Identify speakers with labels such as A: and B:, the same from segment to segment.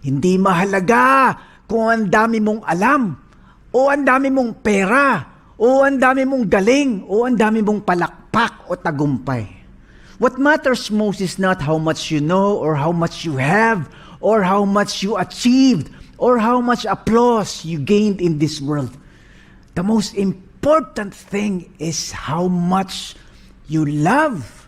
A: Hindi mahalaga kung ang dami mong alam, o ang dami mong pera, o ang dami mong galing, o ang dami mong palakpak o tagumpay. What matters most is not how much you know, or how much you have, or how much you achieved, or how much applause you gained in this world. The most important thing is how much you love.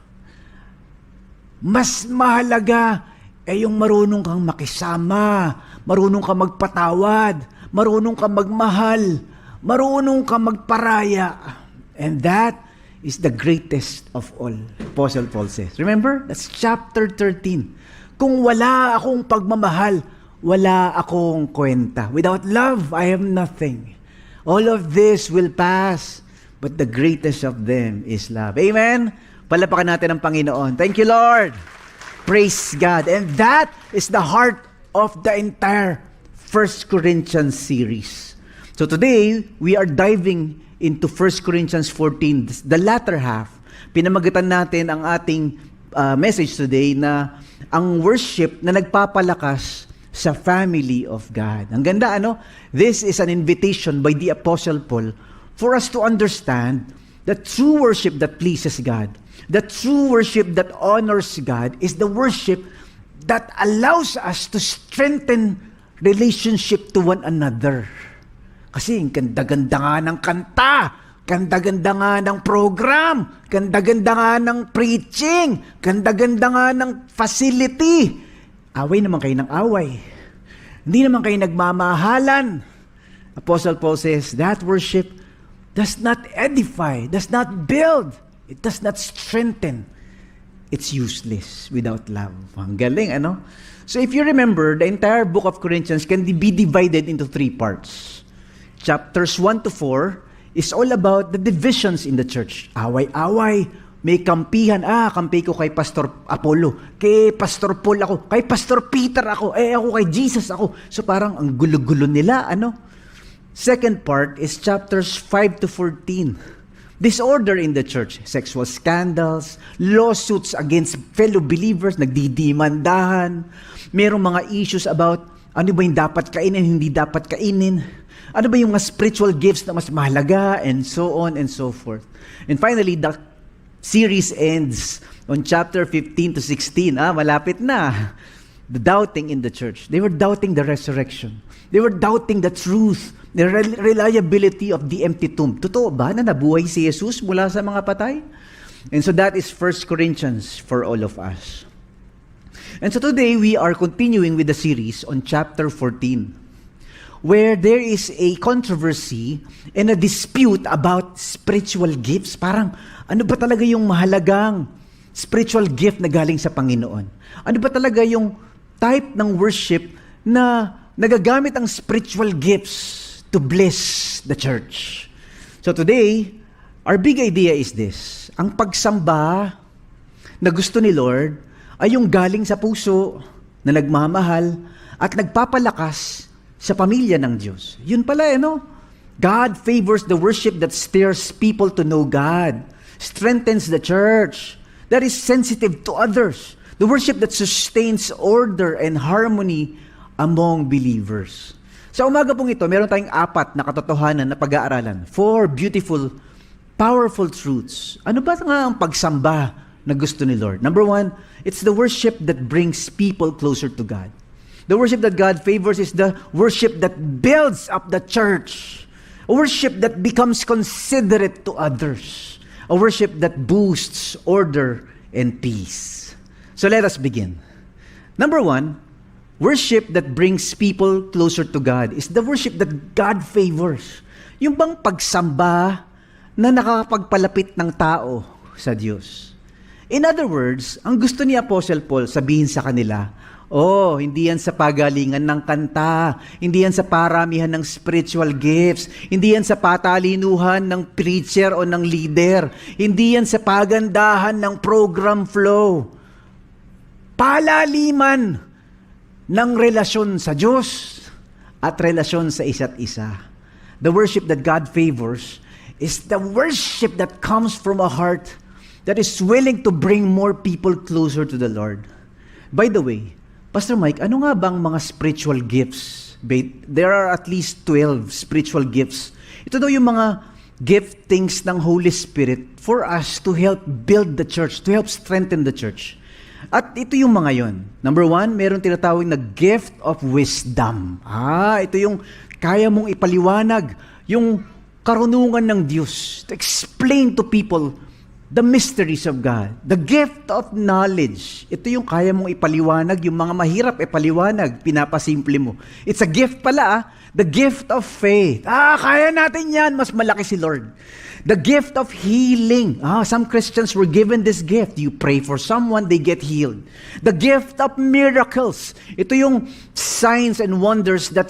A: Mas mahalaga ay yung marunong kang makisama, marunong kang magpatawad, marunong kang magmahal, marunong kang magparaya. And that is the greatest of all, Apostle Paul says. Remember, that's chapter 13. Kung wala akong pagmamahal, wala akong kwenta. Without love, I have nothing. All of this will pass, but the greatest of them is love. Amen? Palapakan natin ang Panginoon. Thank you, Lord. Praise God. And that is the heart of the entire 1 Corinthians series. So today, we are diving into 1 Corinthians 14, the latter half. Pinamagatan natin ang ating message today na ang worship na nagpapalakas sa family of God. Ang ganda, ano? This is an invitation by the Apostle Paul for us to understand the true worship that pleases God. The true worship that honors God is the worship that allows us to strengthen relationship to one another. Kasi ang ganda-ganda nga ng kanta, ganda-ganda nga ng program, ganda-ganda nga ng preaching, ganda-ganda nga ng facility. Away naman kayo ng away. Hindi naman kayo nagmamahalan. Apostle Paul says, that worship does not edify, does not build, it does not strengthen. It's useless without love. Ang galing, ano? So if you remember, the entire book of Corinthians can be divided into 3 parts. Chapters 1 to 4 is all about the divisions in the church. Away-away, may kampihan. Kampi ko kay Pastor Apollo, kay Pastor Paul ako, kay Pastor Peter ako, ako kay Jesus ako. So parang ang gulo-gulo nila, ano? Second part is chapters 5 to 14. Disorder in the church, sexual scandals, lawsuits against fellow believers, nagdidimandahan. Merong mga issues about ano ba yung dapat kainin, hindi dapat kainin. Ano ba yung mga spiritual gifts na mas mahalaga, and so on and so forth. And finally, the series ends on chapter 15 to 16. Malapit na. The doubting in the church. They were doubting the resurrection. They were doubting the truth, the reliability of the empty tomb. Totoo ba na nabuhay si Jesus mula sa mga patay? And so that is 1 Corinthians for all of us. And so today we are continuing with the series on chapter 14, where there is a controversy and a dispute about spiritual gifts. Parang, ano ba talaga yung mahalagang spiritual gift na galing sa Panginoon? Ano ba talaga yung type ng worship na nagagamit ang spiritual gifts to bless the church? So today, our big idea is this. Ang pagsamba na gusto ni Lord ay yung galing sa puso na nagmamahal at nagpapalakas sa pamilya ng Diyos. Yun pala, no? God favors the worship that stirs people to know God, strengthens the church, that is sensitive to others, the worship that sustains order and harmony among believers. Sa umaga pong ito, meron tayong 4 na katotohanan na pag-aaralan. 4 beautiful, powerful truths. Ano ba nga ang pagsamba na gusto ni Lord? Number 1, it's the worship that brings people closer to God. The worship that God favors is the worship that builds up the church. A worship that becomes considerate to others. A worship that boosts order and peace. So let us begin. Number 1, worship that brings people closer to God is the worship that God favors. Yung bang pagsamba na nakakapagpalapit ng tao sa Diyos. In other words, ang gusto ni Apostle Paul sabihin sa kanila, hindi yan sa pagalingan ng kanta, hindi yan sa paramihan ng spiritual gifts, hindi yan sa patalinuhan ng preacher o ng leader, hindi yan sa pagandahan ng program flow. Palaliman ng relasyon sa Diyos at relasyon sa isa't isa. The worship that God favors is the worship that comes from a heart that is willing to bring more people closer to the Lord. By the way, Pastor Mike, ano nga bang mga spiritual gifts? There are at least 12 spiritual gifts. Ito daw yung mga giftings ng Holy Spirit for us to help build the church, to help strengthen the church. At ito yung mga yon. Number 1, meron tinatawag na gift of wisdom. Ito yung kaya mong ipaliwanag, yung karunungan ng Diyos to explain to people the mysteries of God. The gift of knowledge. Ito yung kaya mong ipaliwanag, yung mga mahirap ipaliwanag, pinapasimple mo. It's a gift pala, the gift of faith. Kaya natin yan, mas malaki si Lord. The gift of healing. Some Christians were given this gift. You pray for someone, they get healed. The gift of miracles. Ito yung signs and wonders that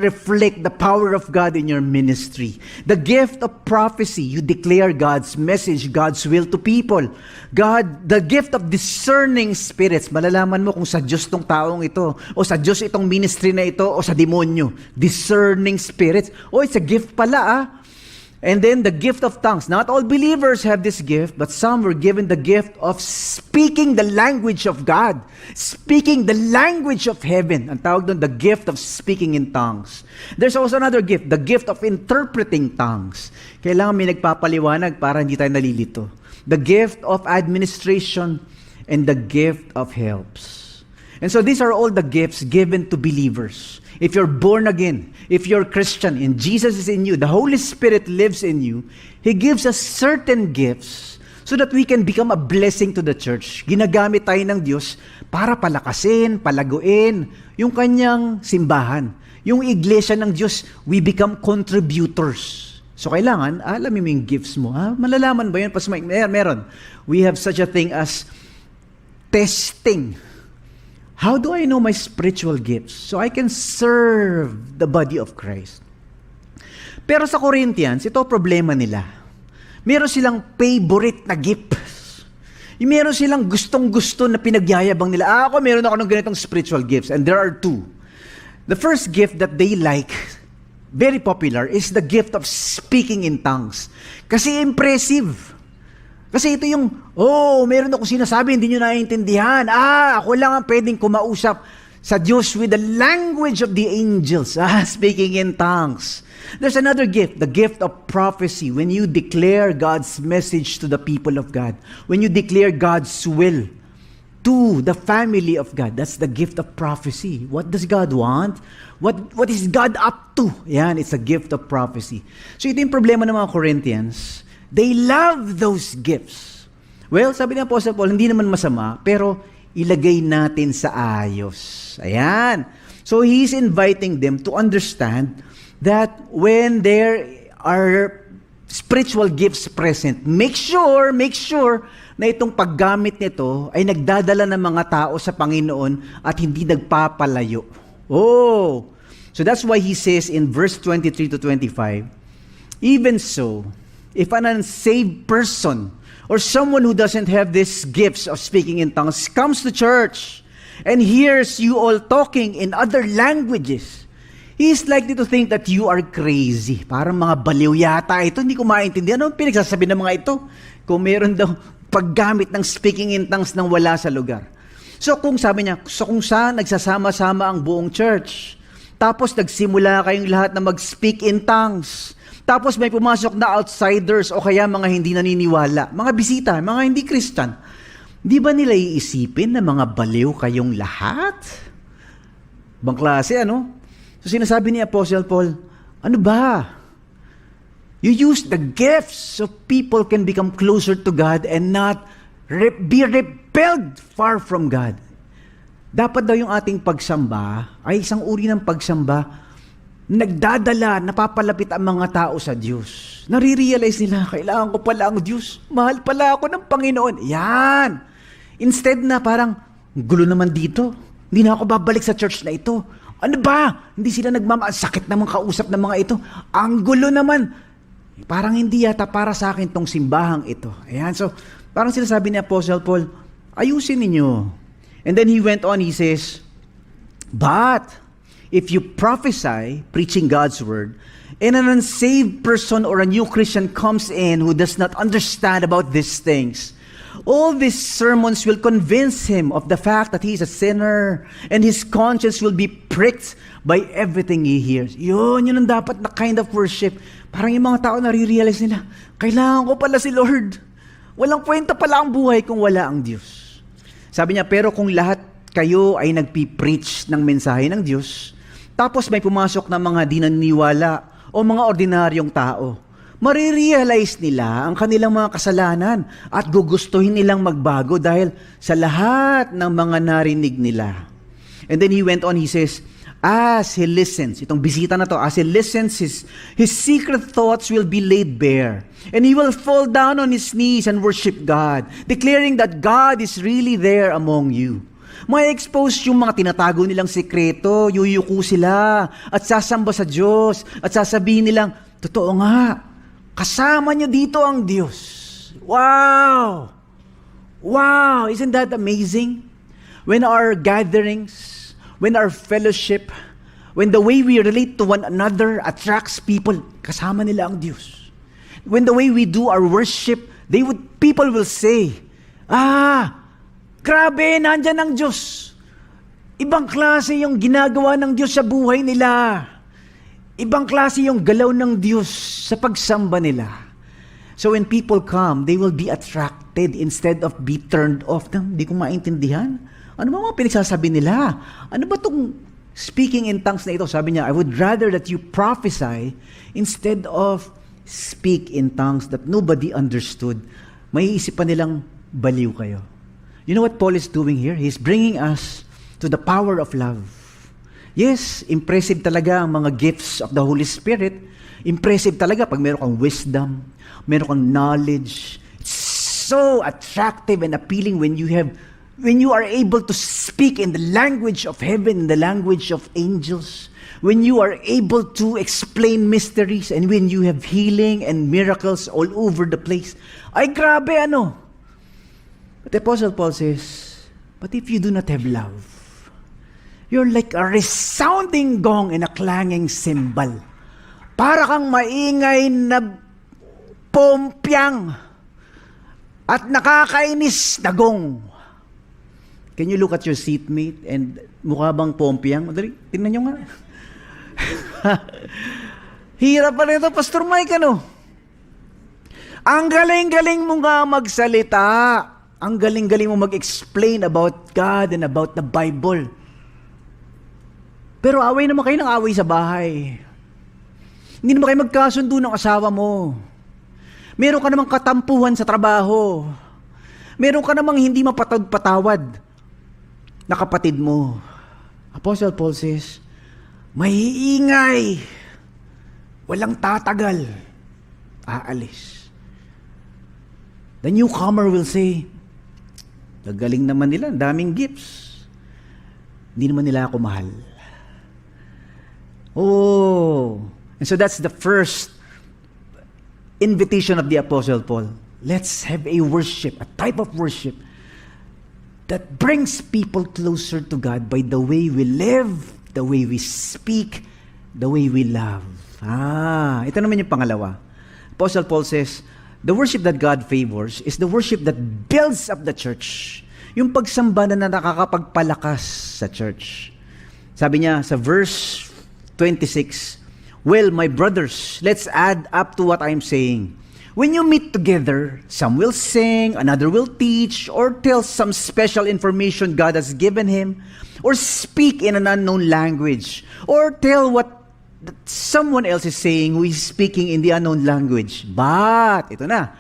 A: reflect the power of God in your ministry. The gift of prophecy. You declare God's message, God's will to people. The gift of discerning spirits. Malalaman mo kung sa Diyos tong taong ito, o sa Diyos itong ministry na ito, o sa demonyo. Discerning spirits. It's a gift pala. And then the gift of tongues. Not all believers have this gift, but some were given the gift of speaking the language of God. Speaking the language of heaven. Ang tawag doon, the gift of speaking in tongues. There's also another gift, the gift of interpreting tongues. Kailangan may nagpapaliwanag para hindi tayo nalilito. The gift of administration and the gift of helps. And so these are all the gifts given to believers. If you're born again, if you're Christian, and Jesus is in you, the Holy Spirit lives in you, He gives us certain gifts so that we can become a blessing to the church. Ginagamit tayo ng Diyos para palakasin, palaguin yung kanyang simbahan. Yung iglesia ng Diyos, we become contributors. So kailangan, alamin mo yung gifts mo. Malalaman ba yun? Meron. We have such a thing as testing. How do I know my spiritual gifts? So I can serve the body of Christ. Pero sa Corinthians, ito problema nila. Meron silang favorite na gifts. Meron silang gustong-gusto na pinagyayabang nila. Meron ako ng ganitong spiritual gifts. And there are two. The first gift that they like, very popular, is the gift of speaking in tongues. Kasi impressive. Kasi ito yung, meron ako sinasabi, hindi nyo naiintindihan. Ako lang ang pwedeng kumausap sa Diyos with the language of the angels. Speaking in tongues. There's another gift, the gift of prophecy. When you declare God's message to the people of God. When you declare God's will to the family of God. That's the gift of prophecy. What does God want? What is God up to? Yan, it's a gift of prophecy. So ito yung problema ng mga Corinthians. They love those gifts. Well, sabi ni Apostle Paul, hindi naman masama, pero ilagay natin sa ayos. Ayan. So he's inviting them to understand that when there are spiritual gifts present, make sure na itong paggamit nito ay nagdadala ng mga tao sa Panginoon at hindi nagpapalayo. So that's why he says in verse 23 to 25, even so, if an unsaved person or someone who doesn't have these gifts of speaking in tongues comes to church and hears you all talking in other languages, he is likely to think that you are crazy. Parang mga baliw yata ito. Hindi ko maintindihan. Ano pinagsasabi ng mga ito? Kung meron daw paggamit ng speaking in tongues nang wala sa lugar. So kung sabi niya, kung saan nagsasama-sama ang buong church, tapos nagsimula kayong lahat na mag-speak in tongues, tapos may pumasok na outsiders o kaya mga hindi naniniwala, mga bisita, mga hindi Christian. Di ba nila iisipin na mga baliw kayong lahat? Bang klase, ano? So sinasabi ni Apostle Paul, ano ba? You use the gifts so people can become closer to God and not be repelled far from God. Dapat daw yung ating pagsamba ay isang uri ng pagsamba nagdadala, napapalapit ang mga tao sa Diyos. Nare-realize nila, kailangan ko pala ang Diyos. Mahal pala ako ng Panginoon. Yan. Instead na parang, gulo naman dito. Hindi na ako babalik sa church na ito. Ano ba? Hindi sila sakit naman kausap ng mga ito. Ang gulo naman. Parang hindi yata para sa akin tong simbahang ito. Ayan. So, parang sinasabi ni Apostle Paul, ayusin ninyo. And then he went on, he says, but if you prophesy, preaching God's word, and an unsaved person or a new Christian comes in who does not understand about these things,
B: All these sermons will convince him of the fact that he is a sinner and his conscience will be pricked by everything he hears. Yun ang dapat na kind of worship. Parang yung mga tao nare-realize nila, kailangan ko pala si Lord. Walang kwenta pala ang buhay kung wala ang Diyos. Sabi niya, pero kung lahat kayo ay nagpipreach ng mensahe ng Diyos, tapos may pumasok na mga di naniniwala o mga ordinaryong tao, marirealize nila ang kanilang mga kasalanan at gugustuhin nilang magbago dahil sa lahat ng mga narinig nila. And then he went on, he says, as he listens, itong bisita na to, as he listens, his secret thoughts will be laid bare. And he will fall down on his knees and worship God, declaring that God is really there among you. May expose yung mga tinatago nilang sekreto, yuyuko sila, at sasamba sa Diyos, at sasabihin nilang, totoo nga, kasama niyo dito ang Diyos. Wow! Wow! Isn't that amazing? When our gatherings, when our fellowship, when the way we relate to one another attracts people, kasama nila ang Diyos. When the way we do our worship, people will say, grabe, nandyan ang Diyos. Ibang klase yung ginagawa ng Diyos sa buhay nila. Ibang klase yung galaw ng Diyos sa pagsamba nila. So when people come, they will be attracted instead of be turned off. Hindi ko maintindihan. Ano ba mga pinagsasabi nila? Ano ba itong speaking in tongues na ito? Sabi niya, I would rather that you prophesy instead of speak in tongues that nobody understood. May isip pa nilang baliw kayo. You know what Paul is doing here? He's bringing us to the power of love. Yes, impressive talaga ang mga gifts of the Holy Spirit. Impressive talaga pag meron kang wisdom, meron kang knowledge. It's so attractive and appealing when you are able to speak in the language of heaven, in the language of angels. When you are able to explain mysteries and when you have healing and miracles all over the place. Ay, grabe ano. But the Apostle Paul says, but if you do not have love, you're like a resounding gong and a clanging cymbal. Para kang maingay na pompyang at nakakainis na gong. Can you look at your seatmate and mukha bang pompyang? Madali, tingnan nyo nga. Hirap pa rin ito, Pastor Mike, ano? Ang galing-galing mo nga magsalita. Ang galing-galing mo mag-explain about God and about the Bible. Pero away naman kayo ng away sa bahay. Hindi naman kayo magkasundo ng asawa mo. Meron ka namang katampuhan sa trabaho. Meron ka namang hindi mapatawad na kapatid mo. Apostle Paul says, mahiingay, walang tatagal, aalis. The newcomer will say, gagaling naman nila, daming gifts. Hindi naman nila ako mahal. Oh, and so that's the first invitation of the Apostle Paul. Let's have a worship, a type of worship that brings people closer to God by the way we live, the way we speak, the way we love. Ito naman yung pangalawa. Apostle Paul says, the worship that God favors is the worship that builds up the church. Yung pagsamba na nakakapagpalakas sa church. Sabi niya sa verse 26, well, my brothers, let's add up to what I'm saying. When you meet together, some will sing, another will teach, or tell some special information God has given him, or speak in an unknown language, or tell what someone else is saying who is speaking in the unknown language. But, ito na,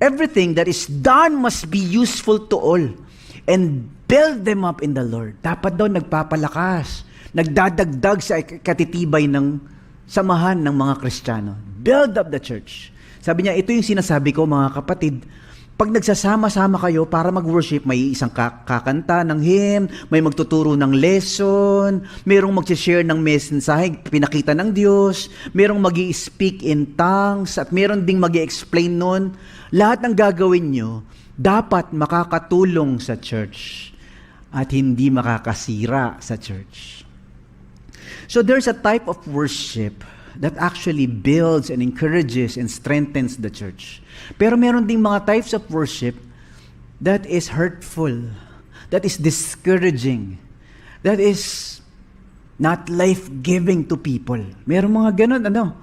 B: everything that is done must be useful to all and build them up in the Lord. Dapat daw nagpapalakas, nagdadagdag sa katitibay ng samahan ng mga Kristiyano. Build up the church. Sabi niya, ito yung sinasabi ko mga kapatid, pag nagsasama-sama kayo para mag-worship, may isang kakanta ng hymn, may magtuturo ng lesson, merong mag-share ng mensahe, pinakita ng Diyos, merong mag-i-speak in tongues, at meron ding mag-i-explain nun. Lahat ng gagawin nyo, dapat makakatulong sa church at hindi makakasira sa church. So there's a type of worship that actually builds and encourages and strengthens the church. Pero meron ding mga types of worship that is hurtful, that is discouraging, that is not life-giving to people. Merong mga ganun, ano?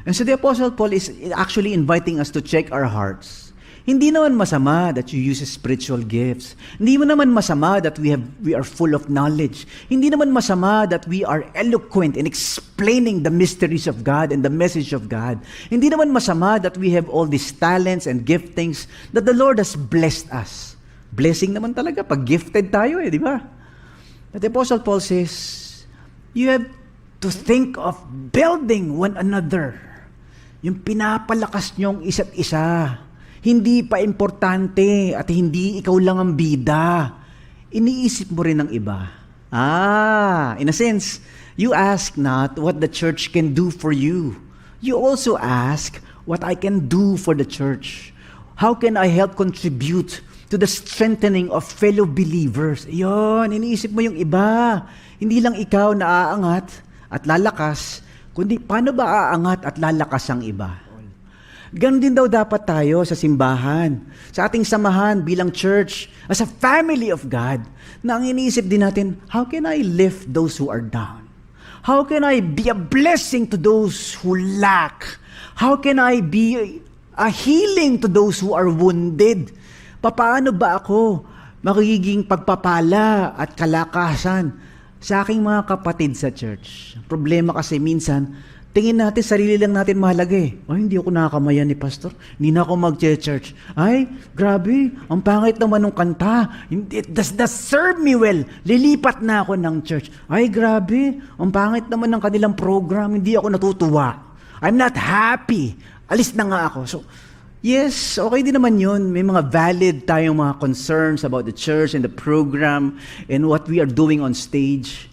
B: And so the Apostle Paul is actually inviting us to check our hearts. Hindi naman masama that you use spiritual gifts. Hindi naman masama that we are full of knowledge. Hindi naman masama that we are eloquent in explaining the mysteries of God and the message of God. Hindi naman masama that we have all these talents and giftings that the Lord has blessed us. Blessing naman talaga pag gifted tayo di ba? But the Apostle Paul says, you have to think of building one another. Yung pinapalakas nyong isa't isa. Hindi pa importante at hindi ikaw lang ang bida. Iniisip mo rin ng iba. In a sense, you ask not what the church can do for you. You also ask what I can do for the church. How can I help contribute to the strengthening of fellow believers? Yun, iniisip mo yung iba. Hindi lang ikaw na aangat at lalakas, kundi paano ba aangat at lalakas ang iba? Ganon din daw dapat tayo sa simbahan, sa ating samahan bilang church, as a family of God, na ang iniisip din natin, how can I lift those who are down? How can I be a blessing to those who lack? How can I be a healing to those who are wounded? Paano ba ako magiging pagpapala at kalakasan sa aking mga kapatid sa church? Problema kasi minsan, tingin natin, sarili lang natin mahalaga hindi ako nakakamayan ni pastor. Hindi na ako mag-church. Ay, grabe, ang pangit naman ng kanta. It does not serve me well. Lilipat na ako ng church. Ay, grabe, ang pangit naman ng kanilang program. Hindi ako natutuwa. I'm not happy. Alis na nga ako. So, yes, okay din naman yun. May mga valid tayong mga concerns about the church and the program and what we are doing on stage.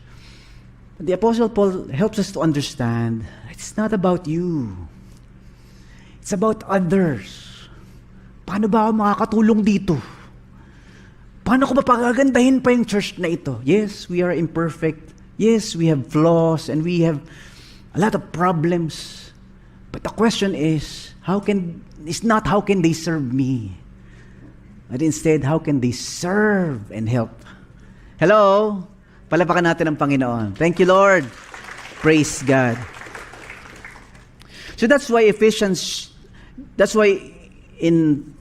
B: The Apostle Paul helps us to understand it's not about you. It's about others. Paano ba ako makakatulong dito? Paano ko ba pagagandahin pa yung church na ito? Yes, we are imperfect. Yes, we have flaws and we have a lot of problems. But the question is, it's not how can they serve me? But instead, how can they serve and help? Hello? Palapakan natin ang Panginoon. Thank you, Lord. Praise God. So that's why in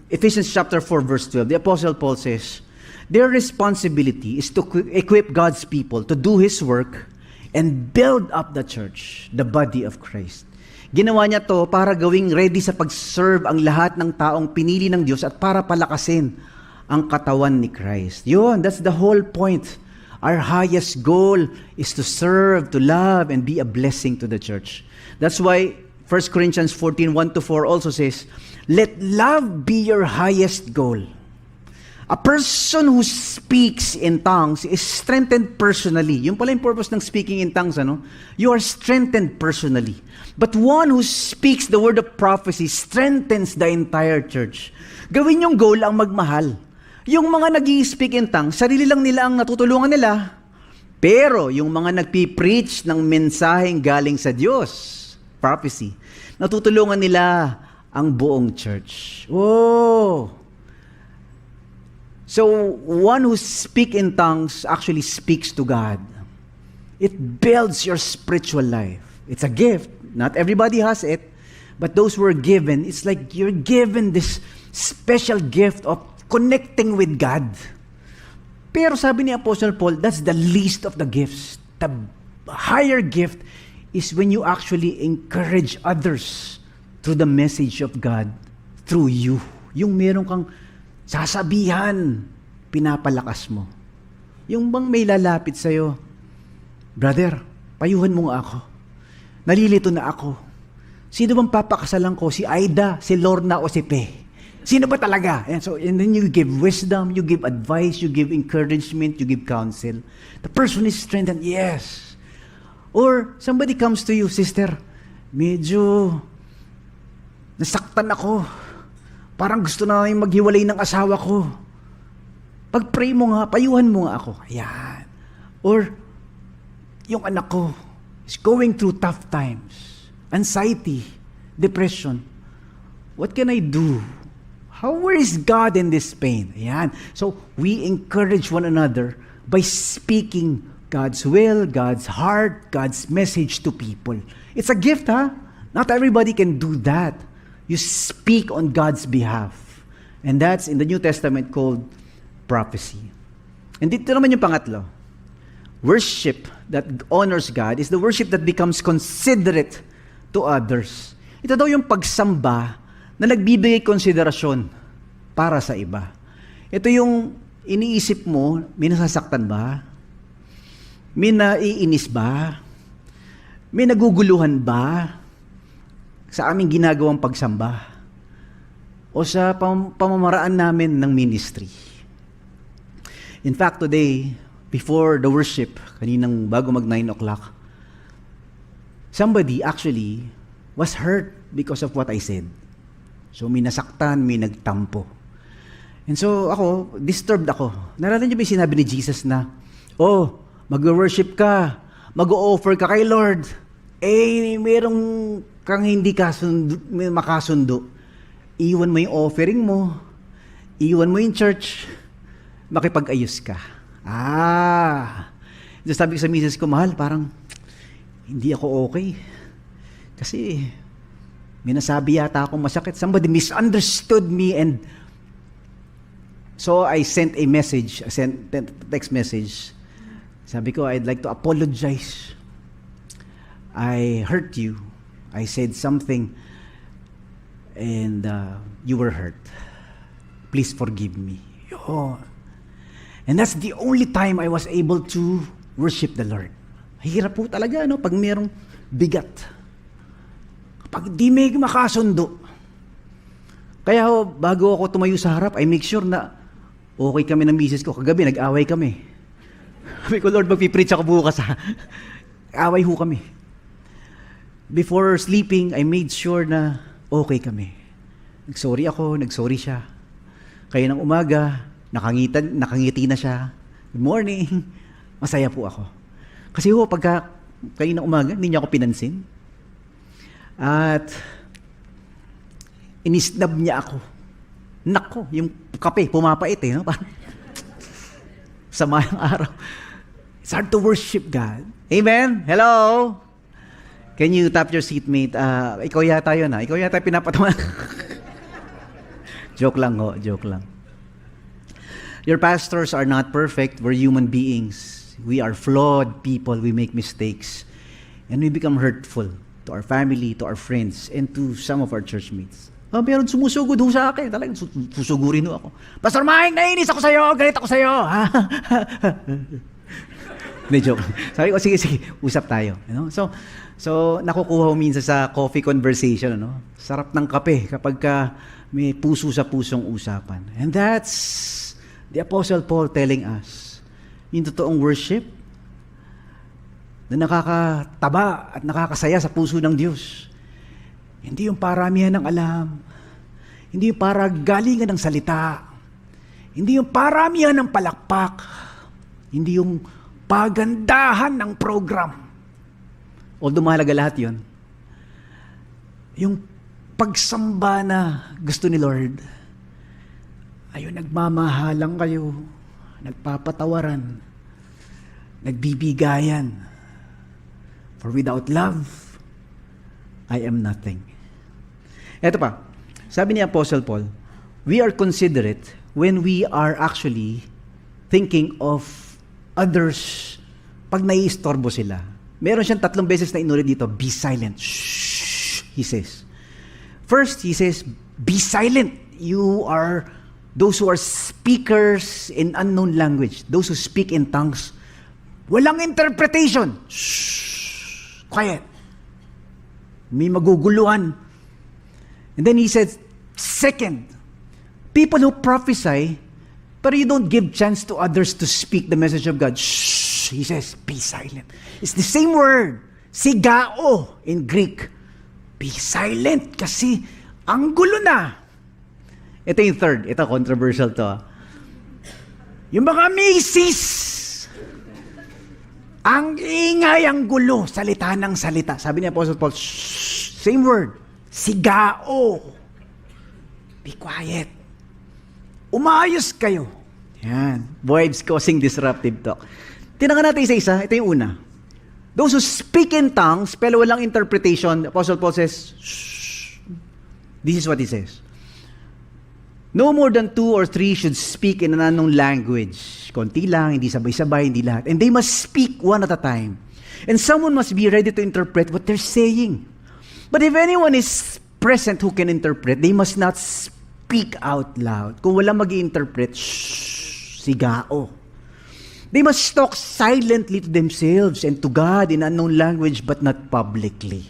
B: Ephesians chapter 4 verse 12, the Apostle Paul says, their responsibility is to equip God's people to do His work and build up the church, the body of Christ. Ginawa niya to para gawing ready sa pag-serve ang lahat ng taong pinili ng Diyos at para palakasin ang katawan ni Christ. Yun, that's the whole point. Our highest goal is to serve, to love, and be a blessing to the church. That's why 1 Corinthians 14:1-4 also says, let love be your highest goal. A person who speaks in tongues is strengthened personally. Yung pala yung purpose ng speaking in tongues, ano? You are strengthened personally. But one who speaks the word of prophecy strengthens the entire church. Gawin yung goal ang magmahal. Yung mga nag-i-speak in tongues, sarili lang nila ang natutulungan nila. Pero yung mga nagpi-preach ng mensaheng galing sa Diyos, prophecy, natutulungan nila ang buong church. Oh! So, one who speaks in tongues actually speaks to God. It builds your spiritual life. It's a gift. Not everybody has it. But those who are given, it's like you're given this special gift of connecting with God. Pero sabi ni Apostle Paul, that's the least of the gifts. The higher gift is when you actually encourage others through the message of God, through you. Yung meron kang sasabihan, pinapalakas mo. Yung bang may lalapit sa'yo, brother, payuhan mo nga ako. Nalilito na ako. Sino bang papakasalan ko? Si Aida, si Lorna, o si Pe? Sino ba talaga? And then you give wisdom, you give advice, you give encouragement, you give counsel. The person is strengthened, yes. Or somebody comes to you, sister, medyo nasaktan ako. Parang gusto na yung maghiwalay ng asawa ko. Pag-pray mo nga, payuhan mo nga ako. Ayan. Or, yung anak ko is going through tough times. Anxiety, depression. What can I do? Where is God in this pain? Ayan. So, we encourage one another by speaking God's will, God's heart, God's message to people. It's a gift, ha? Not everybody can do that. You speak on God's behalf. And that's in the New Testament called prophecy. And dito naman yung pangatlo. Worship that honors God is the worship that becomes considerate to others. Ito daw yung pagsamba na nagbibigay konsiderasyon para sa iba. Ito yung iniisip mo, may nasasaktan ba? May naiinis ba? May naguguluhan ba sa aming ginagawang pagsamba? O sa pamamaraan namin ng ministry? In fact, today, before the worship, kaninang bago mag 9 o'clock, somebody actually was hurt because of what I said. So may nasaktan, may nagtampo. And so ako, disturbed ako. Naalala niyo ba yung sinabi ni Jesus na, oh, mag-worship ka, mag-o-offer ka kay Lord, merong kang hindi makasundo. Iwan mo yung offering mo, iwan mo yung church, makipag-ayos ka. So sabi ko sa misis ko, mahal, parang hindi ako okay. Kasi may nasabi yata akong masakit. Somebody misunderstood me, and so I sent a message, text message. Sabi ko, I'd like to apologize. I hurt you. I said something and you were hurt. Please forgive me. And that's the only time I was able to worship the Lord. Hirap po talaga, no? Pag mayroong bigat. Kapag di may makasundo. Kaya bago ako tumayo sa harap, I make sure na okay kami ng misis ko. Kagabi, nag-away kami. Sabi ko, Lord, magpipreach ako bukas, ha? Away ho kami. Before sleeping, I made sure na okay kami. Nagsorry ako, nagsorry siya. Kaya ng umaga, nakangiti na siya. Good morning. Masaya po ako. Kasi pagka kayo ng umaga, hindi niya ako pinansin. At inisnab niya ako. Nako, yung kape, pumapait no? Sama yung araw. It's hard to worship God. Amen? Hello? Can you tap your seatmate? Ikaw yata yun, ha? Ikaw yata pinapatawa. Joke lang ho, joke lang. Your pastors are not perfect. We're human beings. We are flawed people. We make mistakes. And we become hurtful to our family, to our friends, and to some of our church mates. Meron sumusugod ho sa akin. Talagang susugurin ho ako. Pastor Mike, nainis ako sa'yo. Galit ako sa'yo. Hindi, joke. Sabi ko, sige, usap tayo. You know? So nakukuha ho minsan sa coffee conversation. Ano? Sarap ng kape kapag may puso sa pusong usapan. And that's the Apostle Paul telling us, yung totoong worship na nakakataba at nakakasaya sa puso ng Diyos. Hindi yung paramihan ng alam. Hindi yung para galingan ng salita. Hindi yung paramihan ng palakpak. Hindi yung pagandahan ng program. Although mahalaga lahat yun. Yung pagsamba na gusto ni Lord. Ayun, nagmamahalang kayo. Nagpapatawaran. Nagbibigayan. For without love, I am nothing. Eto pa, sabi ni Apostle Paul, we are considerate when we are actually thinking of others pag naiistorbo sila. Meron siyang 3 beses na inulit dito, be silent. Shh, he says. First, he says, be silent. You are those who are speakers in unknown language, those who speak in tongues. Walang interpretation. Shh, quiet. May maguguluhan. And then he said, second, people who prophesy, but you don't give chance to others to speak the message of God. Shh, he says, be silent. It's the same word, sigao in Greek. Be silent kasi ang gulo na. Ito yung third. Ito, controversial to. Yung mga misis, ang ingay, ang gulo, salita ng salita. Sabi ni Apostle Paul, shh, same word, sigao. Be quiet.
A: Umayos kayo.
B: Yan. Wives causing disruptive talk. Tinangan natin isa-isa. Ito yung una. Those who speak in tongues, pero walang interpretation, Apostle Paul says, shh. This is what he says. No more than 2 or 3 should speak in an unknown language. Konti lang, hindi sabay-sabay, hindi lahat. And they must speak one at a time. And someone must be ready to interpret what they're saying. But if anyone is present who can interpret, they must not speak out loud. Kung walang mag-i-interpret, shh, sigao. They must talk silently to themselves and to God in unknown language but not publicly.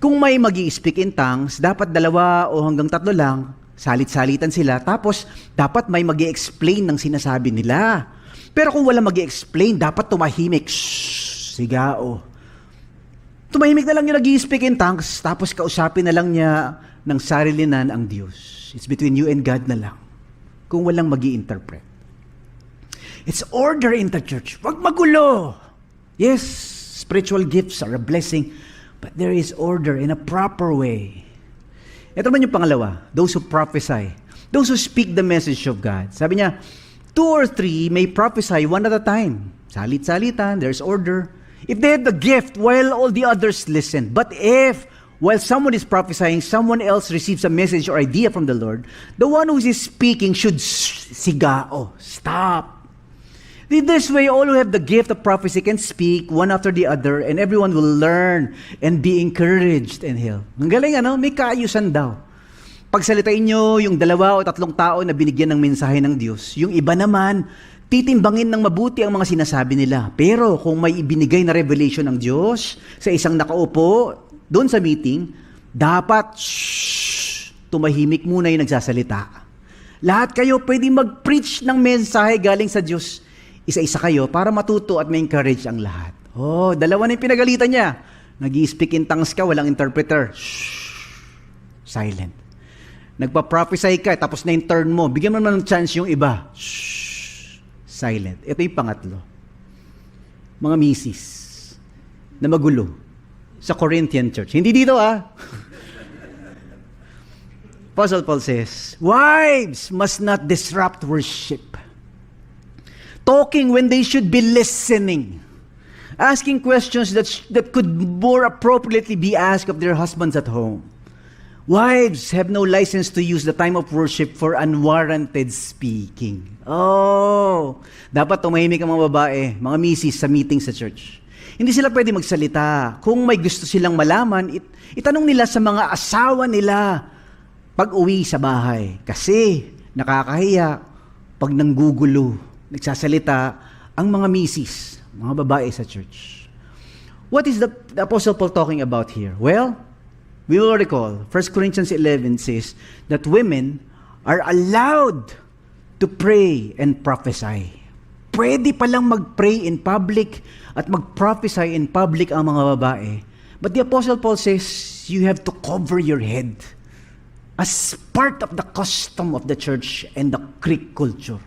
B: Kung may mag-i-speak in tongues, dapat 2 o hanggang 3 lang, salit-salitan sila, tapos dapat may mag-i-explain ng sinasabi nila. Pero kung wala mag-i-explain, dapat tumahimik, shh, sigao. Tumahimik na lang yung nag-i-speak in tongues, tapos kausapin na lang niya ng sarilinan ang Diyos. It's between you and God na lang. Kung walang mag-i-interpret. It's order in the church. Wag magulo. Yes, spiritual gifts are a blessing, but there is order in a proper way. Ito naman yung pangalawa, those who prophesy. Those who speak the message of God. Sabi niya, 2 or 3 may prophesy one at a time. Salit-salitan, there's order. If they had the gift, while all the others listen. But if, while someone is prophesying, someone else receives a message or idea from the Lord, the one who is speaking should sigao. Stop. This way, all who have the gift of prophecy can speak one after the other, and everyone will learn and be encouraged and healed. Ang galing, ano? May kaayusan daw. Pagsalitain nyo yung 2 o 3 tao na binigyan ng mensahe ng Diyos, yung iba naman, titimbangin ng mabuti ang mga sinasabi nila. Pero kung may ibinigay na revelation ng Diyos sa isang nakaupo doon sa meeting, dapat tumahimik muna yung nagsasalita. Lahat kayo pwede mag-preach ng mensahe galing sa Diyos. Isa-isa kayo para matuto at ma-encourage ang lahat. Oh, 2 na yung pinagalitan niya. Nag-i-speak in tongues ka, walang interpreter. Shh. Silent. Nagpa-prophesy ka, tapos na yung turn mo. Bigyan mo naman ng chance yung iba. Shh. Silent. Ito yung pangatlo. Mga misis na magulo sa Corinthian church. Hindi dito Apostle Paul says, wives must not disrupt worship. Talking when they should be listening. Asking questions that could more appropriately be asked of their husbands at home. Wives have no license to use the time of worship for unwarranted speaking. Oh, dapat tumahimik ang mga babae, mga misis sa meeting sa church. Hindi sila pwede magsalita. Kung may gusto silang malaman, itanong nila sa mga asawa nila pag uwi sa bahay. Kasi nakakahiya pag nanggugulo, nagsasalita ang mga misis, mga babae sa church. What is the Apostle Paul talking about here? Well, we will recall, 1 Corinthians 11 says that women are allowed to pray and prophesy. Pwede palang mag-pray in public at mag-prophesy in public ang mga babae. But the Apostle Paul says you have to cover your head as part of the custom of the church and the Greek culture.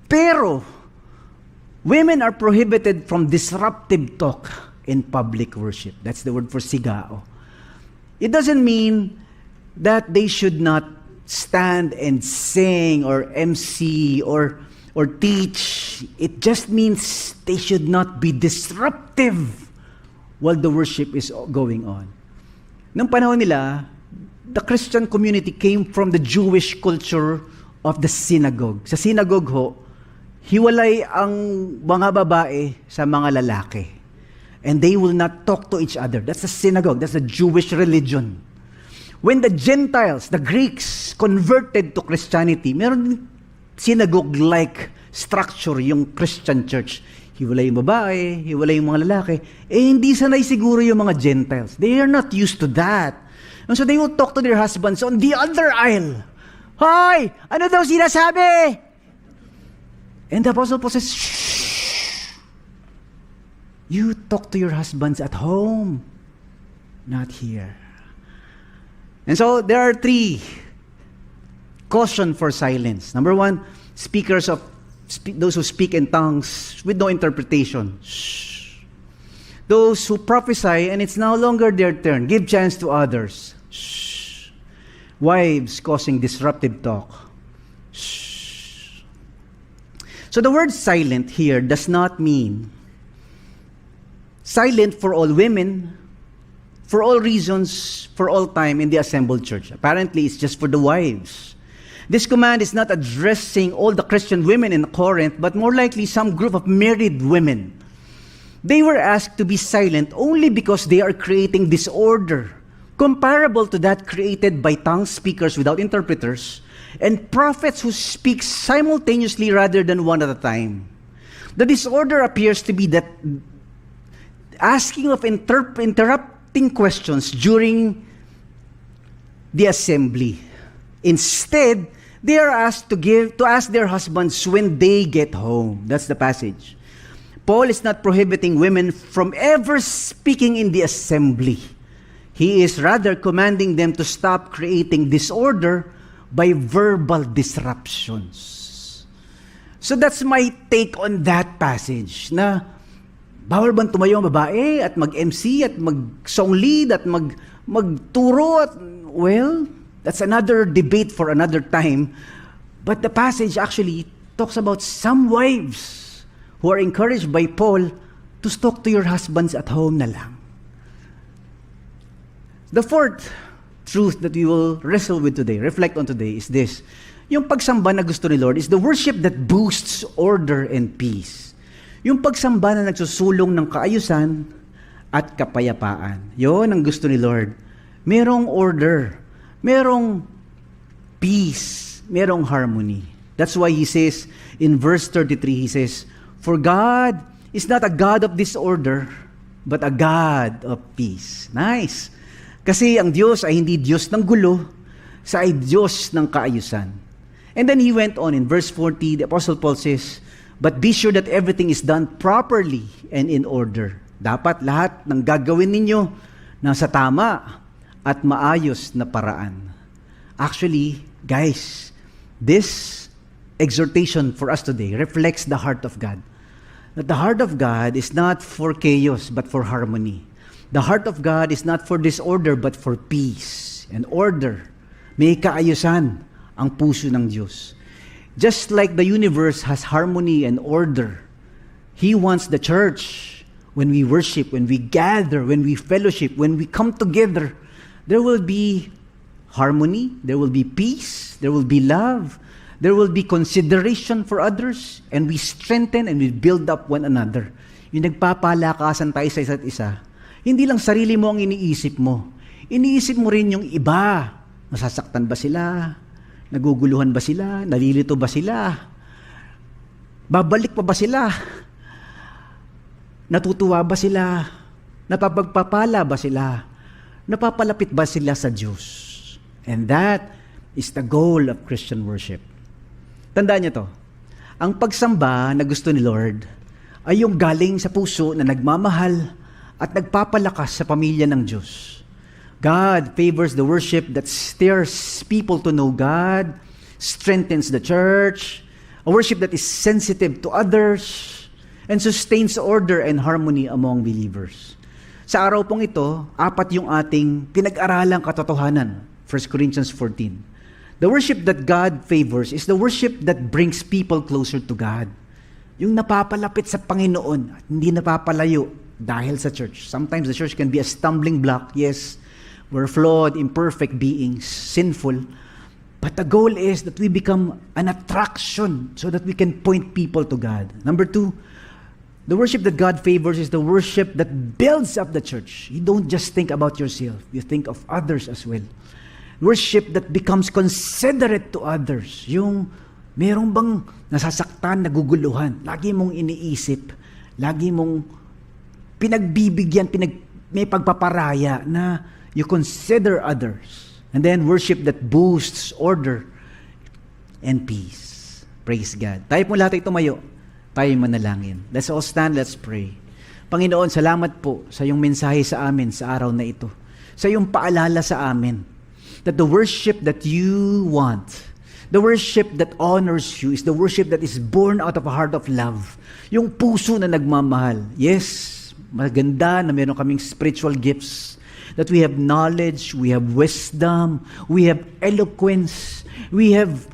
B: Pero, women are prohibited from disruptive talk in public worship. That's the word for sigao. It doesn't mean that they should not stand and sing or MC or teach. It just means they should not be disruptive while the worship is going on. Nung panahon nila, the Christian community came from the Jewish culture of the synagogue. Sa synagogue ho, hiwalay ang mga babae sa mga lalaki. And they will not talk to each other. That's the synagogue. That's the Jewish religion. When the Gentiles, the Greeks, converted to Christianity, meron synagogue-like structure yung Christian church. Hiwalay yung babae, hiwalay yung mga lalaki. Hindi sanay siguro yung mga Gentiles. They are not used to that. And so they will talk to their husbands on the other aisle. Hoy! Ano daw sinasabi? And the Apostle Paul says, shh! You talk to your husbands at home, not here. And so there are 3 caution for silence. Number 1, those who speak in tongues with no interpretation. Shh. Those who prophesy and it's no longer their turn. Give chance to others. Shh. Wives causing disruptive talk. Shh. So the word silent here does not mean silent for all women, for all reasons, for all time in the assembled church. Apparently, it's just for the wives. This command is not addressing all the Christian women in Corinth, but more likely some group of married women. They were asked to be silent only because they are creating disorder, comparable to that created by tongue speakers without interpreters, and prophets who speak simultaneously rather than one at a time. The disorder appears to be that asking of interrupting questions during the assembly. Instead, they are asked to ask their husbands when they get home. That's the passage. Paul is not prohibiting women from ever speaking in the assembly. He is rather commanding them to stop creating disorder by verbal disruptions. So that's my take on that passage, na bawal bang tumayo ang babae at mag-MC at mag-song lead at magturo at, well, that's another debate for another time. But the passage actually talks about some wives who are encouraged by Paul to talk to your husbands at home na lang. The fourth truth that we will wrestle with today, reflect on today, is this. Yung pagsamba na gusto ni Lord is the worship that boosts order and peace. Yung pagsamba na nagsusulong ng kaayusan at kapayapaan. Yon ang gusto ni Lord. Merong order, merong peace, merong harmony. That's why He says, in verse 33, He says, "For God is not a God of disorder, but a God of peace." Nice. Kasi ang Diyos ay hindi Diyos ng gulo, sa ay Diyos ng kaayusan. And then He went on in verse 40, the Apostle Paul says, "But be sure that everything is done properly and in order." Dapat lahat ng gagawin ninyo nasa tama at maayos na paraan. Actually, guys, this exhortation for us today reflects the heart of God. That the heart of God is not for chaos, but for harmony. The heart of God is not for disorder, but for peace and order. May kaayusan ang puso ng Diyos. Just like the universe has harmony and order, He wants the church, when we worship, when we gather, when we fellowship, when we come together, there will be harmony, there will be peace, there will be love, there will be consideration for others, and we strengthen and we build up one another. Yung nagpapalakasan tayo sa isa't isa, hindi lang sarili mo ang iniisip mo. Iniisip mo rin yung iba. Nasasaktan ba sila? Naguguluhan ba sila? Nalilito ba sila? Babalik pa ba sila? Natutuwa ba sila? Napapagpapala ba sila? Napapalapit ba sila sa Diyos? And that is the goal of Christian worship. Tandaan niyo to. Ang pagsamba na gusto ni Lord ay yung galing sa puso na nagmamahal at nagpapalakas sa pamilya ng Diyos. God favors the worship that stirs people to know God, strengthens the church, a worship that is sensitive to others, and sustains order and harmony among believers. Sa araw pong ito, 4 yung ating pinag-aralang katotohanan. 1 Corinthians 14. The worship that God favors is the worship that brings people closer to God. Yung napapalapit sa Panginoon at hindi napapalayo dahil sa church. Sometimes the church can be a stumbling block. Yes, we're flawed, imperfect beings, sinful. But the goal is that we become an attraction so that we can point people to God. Number 2, the worship that God favors is the worship that builds up the church. You don't just think about yourself. You think of others as well. Worship that becomes considerate to others. Yung merong bang nasasaktan, naguguluhan, lagi mong iniisip, lagi mong pinagbibigyan, may pagpaparaya na you consider others. And then worship that boosts order and peace. Praise God. Tayo po lahat ay tumayo. Tayo manalangin. Let's all stand, let's pray. Panginoon, salamat po sa iyong mensahe sa amin sa araw na ito. Sa iyong paalala sa amin that the worship that you want, the worship that honors you, is the worship that is born out of a heart of love. Yung puso na nagmamahal. Yes, maganda na meron kaming spiritual gifts, that we have knowledge, we have wisdom, we have eloquence, we have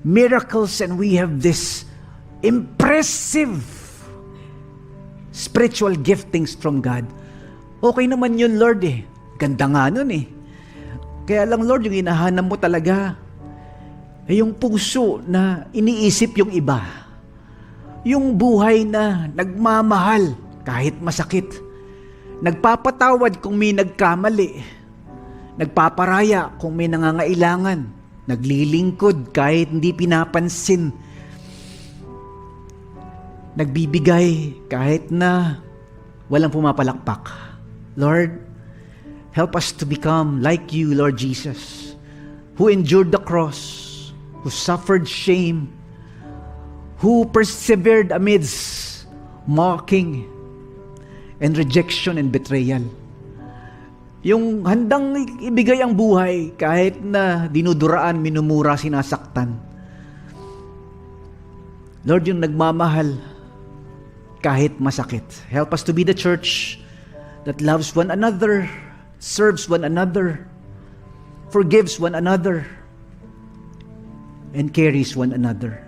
A: miracles and we have this impressive spiritual giftings from God, okay naman yun, Lord eh. Ganda nga nun eh. Kaya lang, Lord, yung hinahanap mo talaga ay yung puso na iniisip yung iba. Yung buhay na nagmamahal kahit masakit. Nagpapatawad kung may nagkamali. Nagpaparaya kung may nangangailangan. Naglilingkod kahit hindi pinapansin. Nagbibigay kahit na walang pumapalakpak. Lord, help us to become like you, Lord Jesus, who endured the cross, who suffered shame, who persevered amidst mocking and rejection and betrayal. Yung handang ibigay ang buhay kahit na dinuduraan, minumura, sinasaktan. Lord, yung nagmamahal kahit masakit. Help us to be the church that loves one another, serves one another, forgives one another, and carries one another.